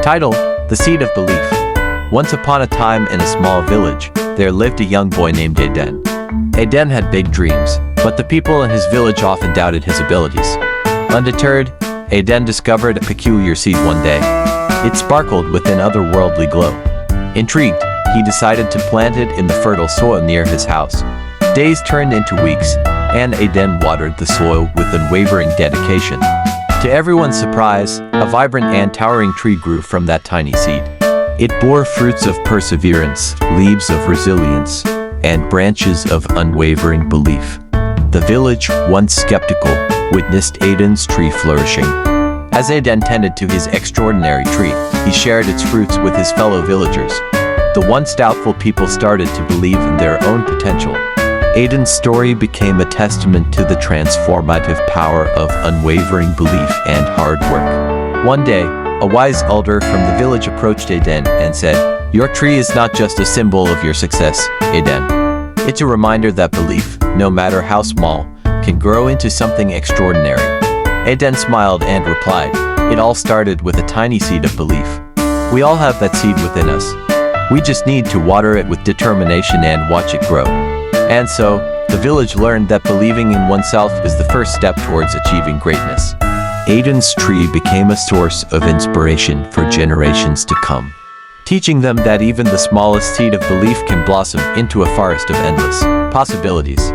Title: The Seed of Belief. Once upon a time in a small village, there lived a young boy named Aiden. Aiden had big dreams, but the people in his village often doubted his abilities. Undeterred, Aiden discovered a peculiar seed one day. It sparkled with an otherworldly glow. Intrigued, he decided to plant it in the fertile soil near his house. Days turned into weeks, and Aiden watered the soil with unwavering dedication. To everyone's surprise, a vibrant and towering tree grew from that tiny seed. It bore fruits of perseverance, leaves of resilience, and branches of unwavering belief. The village, once skeptical, witnessed Aiden's tree flourishing. As Aiden tended to his extraordinary tree, he shared its fruits with his fellow villagers. The once doubtful people started to believe in their own potential. Aiden's story became a testament to the transformative power of unwavering belief and hard work. One day, a wise elder from the village approached Aiden and said, "Your tree is not just a symbol of your success, Aiden. It's a reminder that belief, no matter how small, can grow into something extraordinary." Aiden smiled and replied, "It all started with a tiny seed of belief. We all have that seed within us. We just need to water it with determination and watch it grow." And so, the village learned that believing in oneself is the first step towards achieving greatness. Aiden's tree became a source of inspiration for generations to come, teaching them that even the smallest seed of belief can blossom into a forest of endless possibilities.